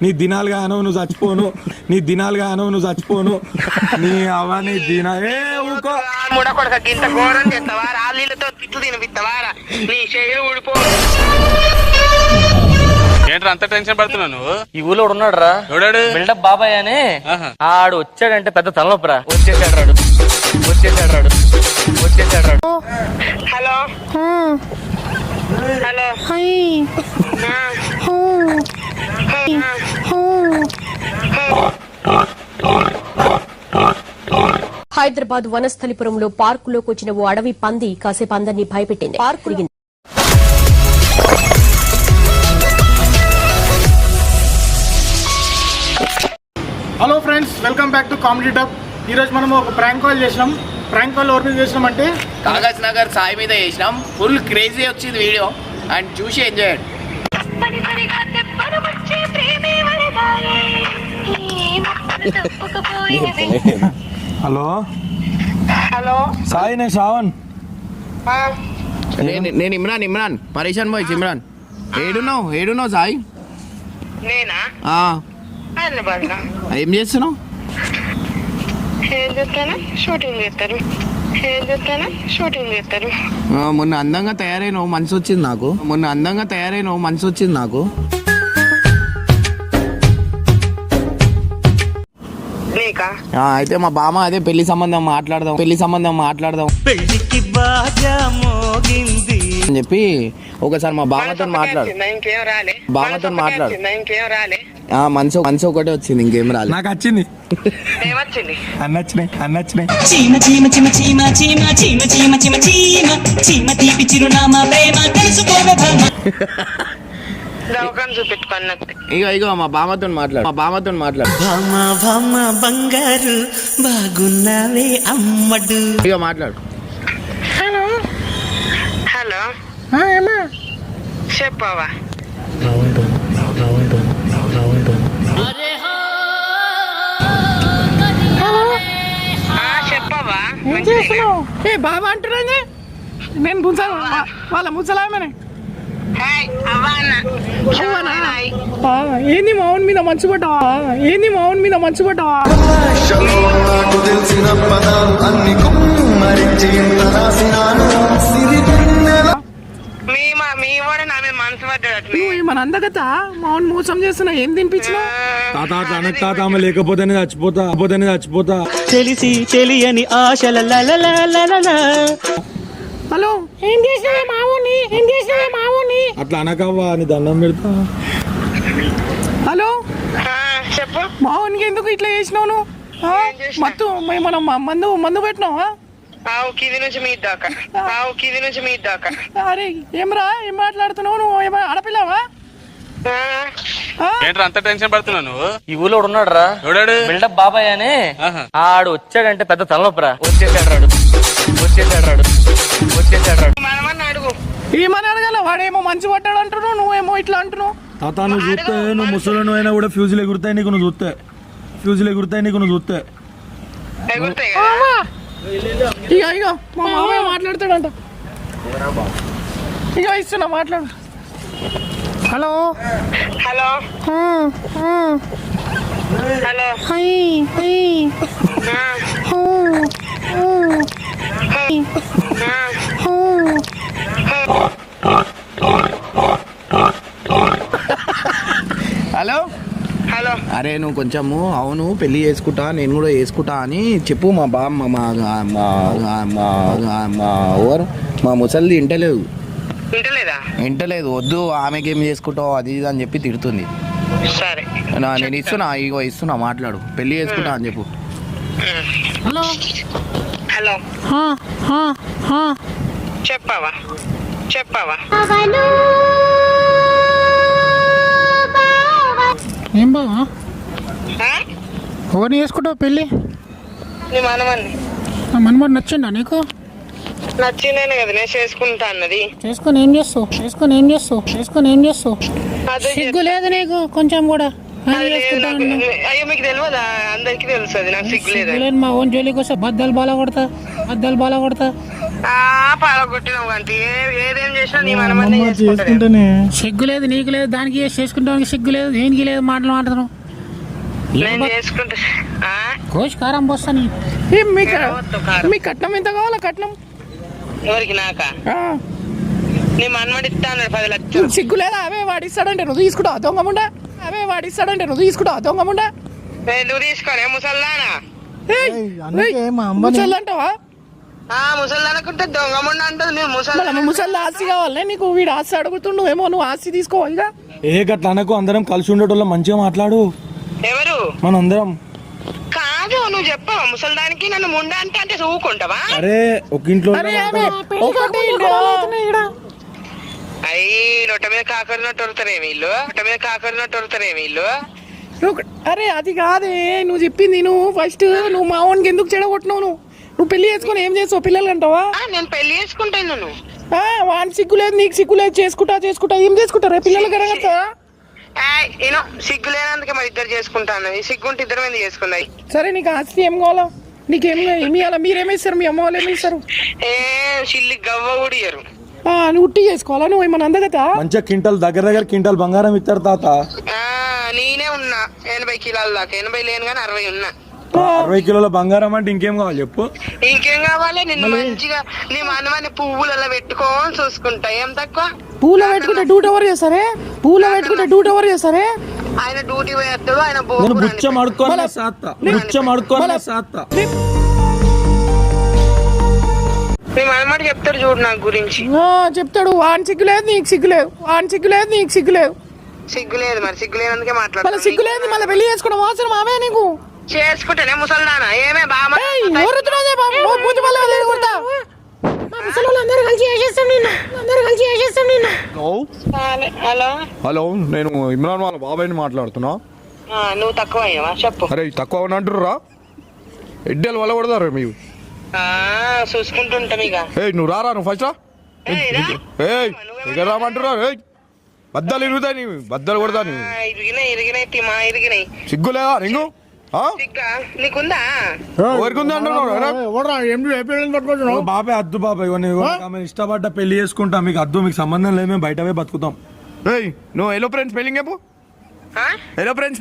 నీ దినాలుగా అనవు నువ్వు చచ్చిపోను, నీ దినాలుగా అనవు నువ్వు చచ్చిపోను, నీ అవ్వ నీ దినా ఊకో ముడకొడక గింత ఘోరం చేస్తావా? రాళ్ళతో తిట్లు తినిపిస్తావా? నీ శరీరం ఊడిపో. ఏంట్రా అంత టెన్షన్ పడుతున్నావు నువ్వు? ఈ ఊళ్ళో ఉన్నాడు రా, బిల్డప్ బాబాయ్ అని. ఆడు వచ్చాడంటే పెద్ద తలనొప్పరా. వచ్చేసాడు రాడు. హలో హలో హైదరాబాద్ వనస్థలిపురంలో పార్కులోకి వచ్చిన ఓ అడవి పంది కాసేపు అందరినీ భయపెట్టింది. Park hello friends, welcome back to comedy tap. ఈరోజు మనం ఒక ప్రాంక్ కాల్ చేసినాం. ప్రాంక్ కాల్ ఎవరి మీద చేసినాం అంటే కాగజ్ నగర్ సాయి మీద చేసినాం. ఫుల్ క్రేజీ వచ్చింది వీడియో అండ్ చూసి ఎంజాయ్. హలో హలో సాయి, నేను శ్రావణ్. నేను ఇమ్రాన్ పరేషాన్ బాయ్. ఇమ్రాన్ ఏడున్నావు సాయి? నేనా? ఏం చేస్తున్నావు? ఏం చెప్తాను, షూటింగ్ చేస్తారు. మొన్న అందంగా తయారైనవు, మనసు వచ్చింది నాకు. నీకా? అయితే మా బామ్మ అదే పెళ్లి సంబంధం మాట్లాడదాం అని చెప్పి ఒకసారి మా బామ్మతో మాట్లాడు. ఇంకేం రాలే. ఇంకేం రాలే. మనసు ఒకటే వచ్చింది, ఇంకేం రాలేదు. నాకు వచ్చింది, ఏమొచ్చింది? అన్నచ్చినాయి. చీమ చీమ చీమ చీమ చీమ చీమ చీమ చీమ చీమ చీమ తీపి చిరునామా ప్రేమ తెలుసుకోవే భామ. దవకాన్ని చూపెట్టుకున్నట్టు. ఇగో మా బామ్మతో మాట్లాడు. భామ భామ బంగారు బాగున్నావే అమ్మడు. ఇగో మాట్లాడు. హలో చెప్పవా? చెప్పవా? ఏ బాబా అంటున్నా, నేను వాళ్ళ ముసలామనే. ఏంది మౌన్ మీద మంచు పడ్డావా? మీ వాడు నా మీద మనసు పడ్డాడు. నువ్వు మన అందగత మౌన్ మోసం చేస్తున్నా. ఏం తినిపించినా? తాత ఆమె లేకపోతేనే చచ్చిపోతా. తెలిసి తెలియని ఆశల హలో, ఏం చేసినవే మావుని? అట్లా అనకవ్వా, నీ దండం పెడతా. హలో చెప్పు. మావునికి ఎందుకు ఇట్లా చేసినావు నువ్వు? మనం మందు పెట్టినావా? కింది నుంచి మీ దాకా. అరే ఏమరా, ఏం మాట్లాడుతున్నావు నువ్వు? ఏమైనా ఆడపిల్లవా? ఏంట్రా అంత టెన్షన్ పడుతున్నావు నువ్వు? ఈ ఊళ్ళో ఉన్నాడు రా, బిల్డప్ బాబాయ్ అని. ఆడు వచ్చాడంటే పెద్ద తలనొప్పరా. వచ్చేసాడు రాడు. మనమని అడుగు. ఏమని అడగాల? వాడేమో మంచి పట్టాడు అంటున్నావు, నువ్వేమో ఇట్లా అంటున్నావు. తాత నువ్వు చూస్తే, నువ్వు ముసలి అయినా కూడా ఫ్యూజులు ఎగురుతాయి నీకు, నువ్వు చూస్తే. ఎగురుతాయి కదా. ఇగో మా మామయ్య మాట్లాడతాడంట. ఇస్తున్నా, మాట్లాడు. హలో హలో హలో అరే నువ్వు కొంచెము అవును పెళ్లి చేసుకుంటా, నేను కూడా చేసుకుంటా అని చెప్పు. మా బామ్మ మా ముసలిది ఇంటలేదు. వద్దు, ఆమెకేం చేసుకుంటావు అది ఇది అని చెప్పి తిడుతుంది. సరే నేను ఇస్తున్నా మాట్లాడు. పెళ్లి చేసుకుంటా అని చెప్పు. హలో చెప్పవా? ఏం బావా, ఎవరిని చేసుకుంటావు పెళ్ళి? నీ మనమని. మనవాడు నచ్చిండా నీకు? నచ్చిందేనే కదా నేను చేసుకుంటా అన్నది. చేసుకొని ఏం చేస్తావు? సిగ్గు లేదు నీకు కొంచెం కూడా? అది లేదు నాకు. అయ్యో మీకు తెలియదా? అందరికి తెలుసు అది, నాకు సిగ్గులేదు. మా ఓన్ జోలికి వస్తే బద్దలు బాల కొడతా. పాలగొట్టినావు అంటే ఏదేం చేసినా నీ మనమన్నీ చేసుకుంటా. సిగ్గు లేదు, నీకు లేదు, దానికి చేసుకుంటానికి సిగ్గు లేదు, దేనికి లేదు, మాటలు మాట్లాడుతున్నావు. నేను చేసుకుంటా. కోసి కారం పోస్తాను. మీ కట్నం ఎంత కావాలా? కట్నం ఎవరికి? నాకా? నీ మనమడి ఇస్తా అన్నాడు 10 లక్షలు. సిగ్గు లేదా? అవే వాడిస్తాడంటే నువ్వు తీసుకుంటావు దొంగముండా. నువ్వు తీసుకోనే ముసల్దానా? ముసల్లంటావా? ముసల్దా అనుకుంటే దొంగముండ అంటది. నువ్వు ముసల్లా ఆస్తి కావాలనే నీకు. వీడు ఆస్తి అడుగుతుండు ఏమో, నువ్వు ఆస్తి తీసుకోవాలిగా. గట్ల అనకు, అందరం కలిసి ఉండేటోళ్ళం, మంచిగా మాట్లాడు. ఎవరు? మన అందరం. కాదు, నువ్వు చెప్పవా ముసల్దానికి నన్ను ముండ అంటే ఊకుంటావా? అరే ఒక ఇంట్లో అయ్యి నొట్ట మీద కాకరినట్టు వరుతారేమి వీళ్ళు. అరే అది కాదే నువ్వు చెప్పింది. నువ్వు ఫస్ట్ నువ్వు మా వానికి ఎందుకు చెడగొట్టినావు? నువ్వు పెళ్లి చేసుకుని ఏం చేస్తావు? పిల్లలు అంటావా? నేను పెళ్లి చేసుకుంటాను. నువ్వు వాడిని సిగ్గు లేదు, నీకు సిగ్గు లేదు. చేసుకుంటా ఏం చేసుకుంటారా? పిల్లలు కరగతా? సిగ్గు లేనందుకే మరి ఇద్దరు చేసుకుంటాను. సిగ్గుంటే ఇద్దరు మంది చేసుకున్నాయి. సరే నీకు ఆస్తి ఏం కావాలా? నీకేం ఏమి ఇవ్వాలా? మీరేమిస్తారు? మీ అమ్మ వాళ్ళు ఏమి ఇస్తారు? చిల్లి గవ్వ కూడా ఇయ్యరు. నువ్వు ఉట్టి చేసుకోవాలా? నువ్వు ఏమన్నా అందగతా? మంచిగా దగ్గర క్వింటల్ బంగారం ఇస్తారు తాత. నేనే ఉన్నా 80 కిలోల దాకా. 80 లేను కానీ 60 ఉన్నా. 60 కిలోల బంగారం అంటే ఇంకేం కావాలి చెప్పు? ఇంకేం కావాలి? నిన్ను మంచిగా నీ మనవాన్ని పువ్వులలో పెట్టుకోని చూసుకుంటా. ఏం తక్కువ? పూల పెట్టుకుంటే డ్యూటీ ఎవరు చేస్తారే? ఆయన డ్యూటీ పోయేస్తాడు. ఆయన బుచ్చం అడుక్కోవాలి సాత్త. మీ మనమాట చెప్తాడు చూడు నాకు గురించి. చెప్తాడు. వాడిని సిగ్గు లేదు, నీకు సిగ్గు లేదు. సిగ్గు లేదు మరి. సిగ్గు లేనందుకే మాట్లాడు. సిగ్గు లేదు మళ్ళీ పెళ్లి చేసుకోవడం అవసరం ఆమె నీకు? చేసుకుంటేనే ముసల్దానా? ఏమే బామ్మ హలో, నేను ఇమ్రాన్ వాళ్ళ బాబాయ్ని మాట్లాడుతున్నా. నువ్వు తక్కువ అయ్యావా? చెప్పు. అరే తక్కువ అంటుర్రా? ఎడ్డలు వల్ల కొడతారు మీరు. చూసుకుంటుంటాం ఇక. నువ్వు రారా, నువ్వు ఫస్ట్ రా. రామంటురా? బద్దలు ఇరుగుతాయి, నీ బద్దలు కొడతా. ఇరిగినాయి. సిగ్గు లేదా నీకు? నీకుందా? బాబాయ్ అద్దు బాబాయ్, ఇష్టపడ్డ పెళ్లి చేసుకుంటా. మీకు అద్దు, మీకు సంబంధం లేదు, మేము బయటవే బతుకుతాం. నువ్వు ఎలో ఫ్రెండ్స్ స్పెల్లింగ్ చెప్పు. ఏరోప్లేన్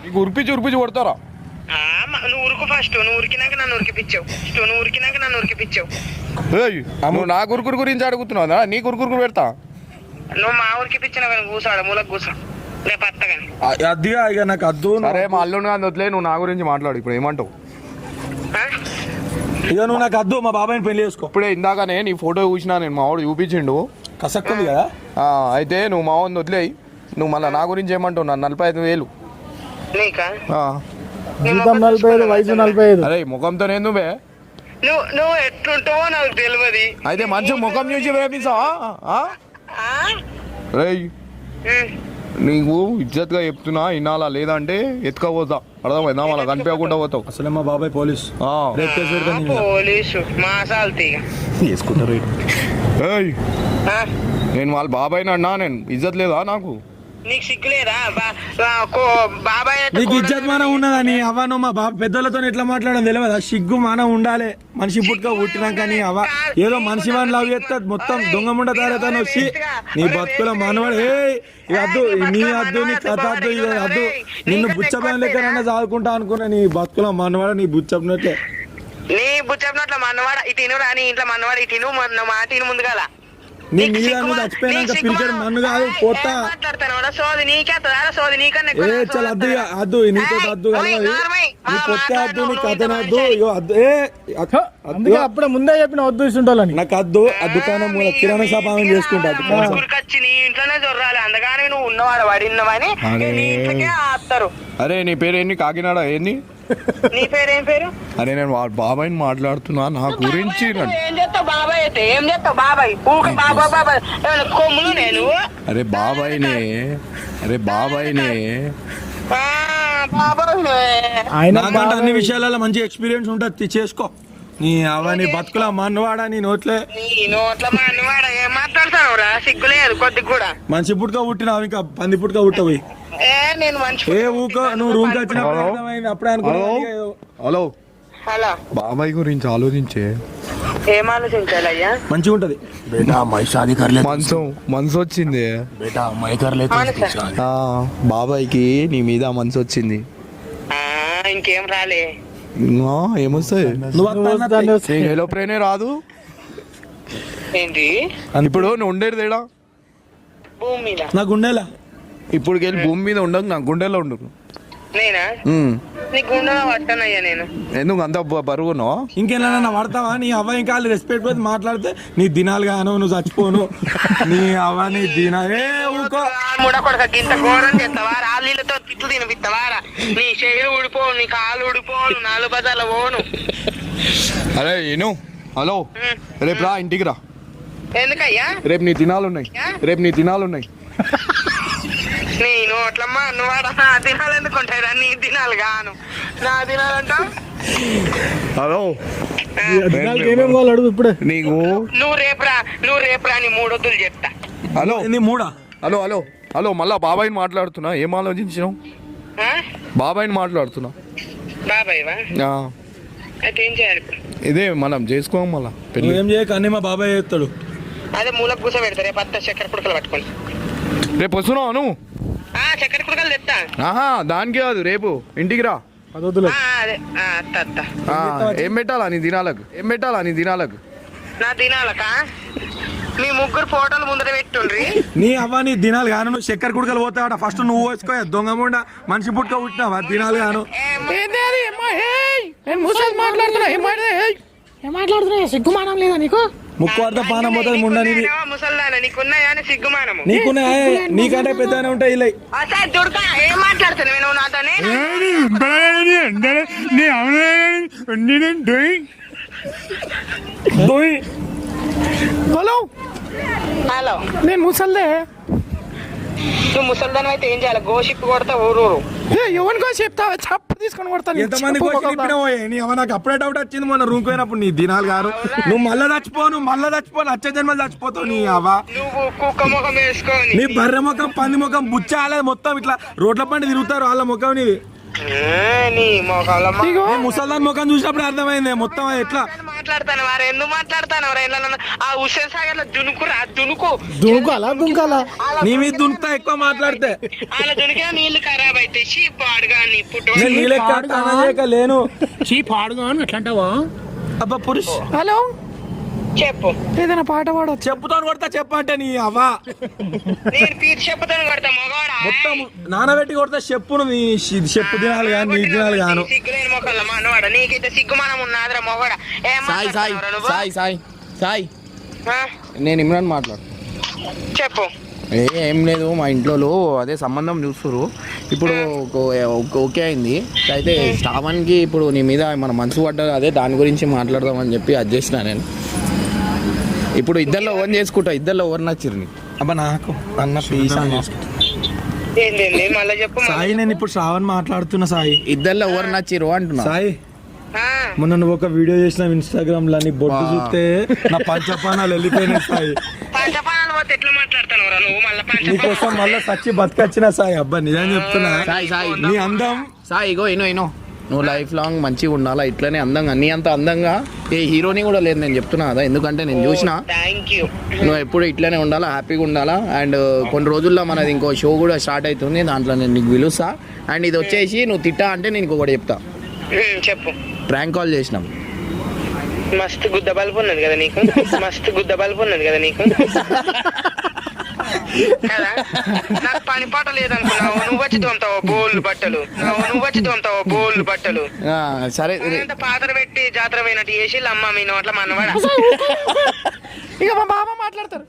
నీకు ఉరిపించి కొడతారా? నువ్వు ఉరుకు ఫస్ట్. నువ్వు ఉరికినాక నన్ను ఉరికిపించావు. నువ్వు నా గురుకురు గురించి అడుగుతున్నావు, నీ గురుకురు పెడతా. నువ్వు మా ఊరికి పిచ్చిన కూర్చోడు, మూలకు కూర్చో. రేపు అత్తగాని అద్దిగా ఇక నాకు అద్దు. సరే మా అల్లుని కానీ వదిలే, నువ్వు నా గురించి మాట్లాడు. ఇప్పుడు ఏమంటావు? ఇక నువ్వు నాకు అద్దు, మా బాబాయ్ని పెళ్లి చేసుకో. ఇప్పుడే ఇందాకనే నీ ఫోటో చూసినా నేను, మా వాడు చూపించిండు. కసక్కుంది కదా. అయితే నువ్వు మా వాడిని వదిలేయి. నువ్వు మళ్ళీ నా గురించి ఏమంటావు? నన్ను 45,000. నీకా? 45, వయసు 45. అరే ముఖంతో నువ్వే. నువ్వు ఎట్లుంటావో నాకు తెలియదు. అయితే మంచి ముఖం చూసి ప్రేమిస్తావా? రేయ్ నీకు ఇజ్జత్గా చెప్తున్నా, ఇన్నాళ్ళ లేదంటే ఎత్తుకపోతా. అర్థమైందా? మళ్ళీ కనిపించకుండా పోతావు. అసలే మా బాబాయ్ పోలీసు. చేసుకుంటారు. నేను వాళ్ళ బాబాయ్ని అన్నా, నేను ఇజ్జత్ లేదా నాకు? నీకు సిగ్గులేదా? బాబాయ్ నీకు ఇజ్జత్ మానం ఉన్నదని అవ్వ. నువ్వు మా బాబా పెద్దలతో ఎట్లా మాట్లాడడం తెలియదా? సిగ్గు మానం ఉండాలి. మనిషి పుట్టుక పుట్టినాక నీ అవ్వ ఏదో మనిషి వాడిని లవ్ చేస్తా మొత్తం దొంగ ముండ తారేతాను వచ్చి నీ బతుకుల మనవాడు. అద్దు నీ అద్దు, నీ కథ అద్దు, ఇది అద్దు. నిన్ను బుచ్చపని లెక్కనన్నా చదువుకుంటా అనుకున్నా. నీ బతుకుల మనవాడ, నీ బుచ్చప్నట్లే. నీ బుచ్చప్నట్ల మనవాడ. ఇటు రాని ఇంట్లో మనవాడ. ఇటు మాట ఇను ముందుగాల. నీ మీద చచ్చిపోయినాక పిలిచాడు నన్ను కాదు పోతా. అద్దు అద్దు, నీతో అద్దు కదా. నీ పొత్తే అద్దు, నీ కథనద్దు. ఇగో అద్దు. అందుకే అప్పుడే ముందే చెప్పిన వద్దు ఇస్తుంటాలని. నాకు అద్దు. ఆ దుకాణం కిరాణా షాప్ ఆమె చేసుకుంటా. నీ ఇంట్లోనే జొర్రాలి. అందుకని నువ్వు ఉన్నవాడు వాడిన్నవని ఆస్తారు. అరే నీ పేరు ఏంది? కాకినాడ ఏంది? నీ పేరేం పేరు? అరే నేను వాళ్ళ బాబాయ్ని మాట్లాడుతున్నా, నా గురించి. ఏం చేస్తావు బాబాయ్? అయితే ఏం చేస్తావు బాబాయ్? బాబాయ్ కొమ్ములు నేను. అరే బాబాయ్నే. నాకంటే అన్ని విషయాలలో మంచి ఎక్స్పీరియన్స్ ఉంటుంది, చేసుకో. నీ అవ్వ నీ బతుకుల మన్నువాడా నీ నోట్లే నీ నోట్ల మా అన్నవాడ ఏం మాట్లాడతావు రా సిగ్గులేదు కొద్దిగా కూడా మనిషి పుట్టుక పుట్టినావు ఇంకా పంది పుట్టుక పుట్టవి నేను మంచి ఏ ఊకో నువ్వు రూమ్ కి వచ్చినప్పుడు అర్థమైంది, అప్పుడే అనుకున్నావు. హలో హలో బాబాయ్ గురించి ఆలోచించే ఏం ఆలోచించాలయ్యా మంచిగా ఉంటది. బేటా మై షాదీ కర్లే మనసు వచ్చింది. బేటా మై కర్లే ఆ, బాబాయ్కి నీ మీద మనసు వచ్చింది. ఇంకేం రాలే ఆ, ఏమొస్తాయి నువ్వు హలో ప్రేనే రాదు. ఏంటి ఇప్పుడు నువ్వు ఉండేది తేడా, భూమి మీద నా గుండెలా ఇప్పుడు వెళ్ళి భూమి మీద ఉండదు, నా గుండెలో ఉండదు. నేనా నీ గుండెలో పట్టానయ్యా నేను. ఎందుకు అంత బరువునో? ఇంకేనా పడతావా? నీ అవ్వ ఇంకా రెస్పెక్ట్ పోతే మాట్లాడితే నీ దినాలు గాను నువ్వు చచ్చిపోను. నీ అవ్వ నీ దినా ఏ ఊకో ముడ కొడక గింత ఘోరం చేస్తావా? రాళ్ళతో తిట్లు తినిపిస్తావారా? నీ చెయ్యి ఊడిపోను, నీ కాలు ఊడిపోను, 4 బజార్ల పోను. అరే ఏను హలో, రేపు రా ఇంటికి రా. ఎందుకయ్యా? రేపు నీ దినాలున్నాయి, రేపు నీ దినాలున్నాయి. నీ నోట్లమ్మా నువ్వాడ నా దినాలు ఎందుకుంటాయి రా? నీ దినాలు గాను నా దినాలంటా. హలో ఏమేమి వాళ్ళు అడుగు ఇప్పుడే. నీకు నువ్వు రేపురా నీ 3 వద్దులు చెప్తా. హలో నీ మూడా? హలో హలో హలో మళ్ళా బాబాయ్ని మాట్లాడుతున్నా. ఏం ఆలోచించినావు? ఆ? బాబాయ్ని మాట్లాడుతున్నా. బాబాయ్వా? ఆ, అయితే ఏం చేయాలి ఇప్పుడు? ఇదే మనం చేసుకోం మళ్ళా పెళ్ళి. నువ్వేం చేయక అన్ని మా బాబాయ్ చేస్తాడు. అదే మూలకు కూస పెడతా రేపు అత్త చక్కెర కుడకలు పట్టుకొని. రేపు వస్తున్నావు నువ్వు? చక్కెర కుడకలు తెస్తా. ఆహా దానికి కాదు, రేపు ఇంటికి రా. పదొద్దులే. అదే అత్త ఆ, ఏం పెట్టాలా నీ దినాలకు? ఏం పెట్టాలా నీ దినాలకు? నా దినాలకా మీ 3 ఫోటోలు ముందర పెట్టుండ్రి. నీ అవ్వ నీ దినాలు గాను నువ్వు చక్కెర కుడుకలు పోతావాడ ఫస్ట్ నువ్వు వేసుకో దొంగముండ మనిషి పుట్టుక పుట్టినావా దినాలు గాను. ఏంది అది? ఏమ్మా, హేయ్, నేను ముసలి మాట్లాడుతున్నా. ఏం మాట్లాడుతున్నా? సిగ్గుమానం లేదా నీకు? ముక్కు అర్థ పానం పోతుంది ముండ నీది. ముసల్దానా నీకున్నాయా అని సిగ్గుమానము? నీకున్నా నీకంటే పెద్దనే ఉంటాయి ఇలా. అసలు దుర్గా ఏం మాట్లాడుతున్నావు నువ్వు నాతోనే? హలో హలో, నేను ముసల్దే. నువ్వు ముసల్దానం అయితే ఏం చేయాలి? గోషిప్పు కొడతా ఊరు. ఎవరికో చెప్తావా? చప్పు తీసుకొని కొడతాను. ఎంతమంది నీ అవ్వ నాకు అప్పుడే డౌట్ వచ్చింది మొన్న రూమ్ పోయినప్పుడు. నీ దినాలు గారు నువ్వు మళ్ళా చచ్చిపోను వచ్చే జన్మలు చచ్చిపోతావు. నీ అవ్వ నువ్వు కుక్క ముఖం వేసుకొని నీ బర్రె ముఖం పంది ముఖం బుచ్చాలే మొత్తం ఇట్లా రోడ్ల పండి తిరుగుతారు వాళ్ళ ముఖం నీది. నీ మొఖంలో ముసల్దాన్ ముఖం చూసినప్పుడు అర్థమైంది మొత్తం ఎట్లా మాట్లాడతాను వారు. ఎందుకు మాట్లాడతాను వారు? ఆ హుస్సేన్ సాగర్ లో దునుకురా దునుకు దుంకాలా నీ మీద దున్నుతా ఎక్కువ మాట్లాడితే. అలా దునికే నీళ్లు ఖరాబ్ అయితే పాడుగా నీ పుట్టు. నేను నీళ్ళ లేను చీ పాడుగా ఎట్లా అంటావా? అబ్బా పురుష్. హలో చెప్పు. ఏదైనా పాట పాడు. చెప్పుతాను కొడతా చెప్పంటే నీ అవ్వ నేను పీరు చెప్పుతాను కొడతా మొగవాడా. మొత్తం నానబెట్టి కొడతా చెప్పును నీ చెప్పు దినాలు గాను నీ దినాలు గాను. సిగ్గులేని మొక్కల మనవాడ నీకైతే సిగ్గుమానం ఉన్నదిరా మొగవాడా. సాయి సాయి సాయి సాయి సాయి నేను ఇమ్రాన్ మాట్లాడు. చెప్పు. ఏం లేదు, మా ఇంట్లో అదే సంబంధం చూస్తురు. ఇప్పుడు ఓకే అయింది. అయితే శ్రావణ్కి ఇప్పుడు నీ మీద మన మనసు పడ్డది, అదే దాని గురించి మాట్లాడదామని చెప్పి అది చేసిన నేను. ఇప్పుడు ఇద్దరిలో ఓన్ చేసుకుంటా, ఇద్దరిలో ఎవరు నచ్చిరు నీకు? అబ్బా నాకు అన్న ప్లీజ్ ఏంటి మళ్ళీ చెప్పు. సాయి నేను ఇప్పుడు శ్రావణ్ మాట్లాడుతున్నా. సాయి ఇద్దరిలో ఎవరు నచ్చిరు అంటున్నా. సాయి మొన్న నువ్వు ఒక వీడియో చేసినావు ఇన్స్టాగ్రామ్ లో, నీ బొట్టు చూస్తే నా పంచపానాలు వెళ్ళిపోయినాయి. సాయి పంచపానాలు పోతే ఎట్లా మాట్లాడతాను నువ్వు? మళ్ళీ నీకోసం మళ్ళీ సచ్చి బతికొచ్చిన సాయి. అబ్బా నిజం చెప్తున్నా. సాయి సాయి నీ అందం సాయి ఇగో ఇనో నువ్వు లైఫ్ లాంగ్ మంచిగా ఉండాలా, ఇట్లనే అందంగా, నీ అంత అందంగా ఏ హీరోని కూడా లేదు నేను చెప్తున్నా కదా. ఎందుకంటే నేను చూసిన నువ్వు ఎప్పుడు ఇట్లనే ఉండాలా, హ్యాపీగా ఉండాలా. అండ్ కొన్ని రోజుల్లో మనది ఇంకో షో కూడా స్టార్ట్ అవుతుంది, దాంట్లో నేను నీకు పిలుస్తా. అండ్ ఇది వచ్చేసి నువ్వు తిట్టా అంటే నేను ఇంకొకటి చెప్తా. చెప్పు. ప్రాంక్ కాల్ చేసినాం. మస్తు గుద్ద బల్బు ఉన్నది కదా నీకు, మస్తు గుద్ద బల్బు ఉన్నది కదా నీకు కదా. నాకు పని పాట లేదనుకున్నావు. నువ్వు వచ్చి తోముతావు బోళ్ళు బట్టలు. సరే పాత్ర పెట్టి జాతర పోయినట్టు చేసి అమ్మ మీ నోట్ల మనవాడ. ఇక మా బాబా మాట్లాడతారు.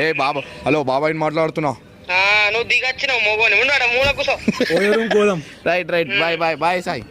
ఏ బాబా హలో బాబాయ్ని మాట్లాడుతున్నా. నువ్వు దిగొచ్చినావు మోగోని ఉన్నాడా మూల కూసో. Right bye bye bye Sai.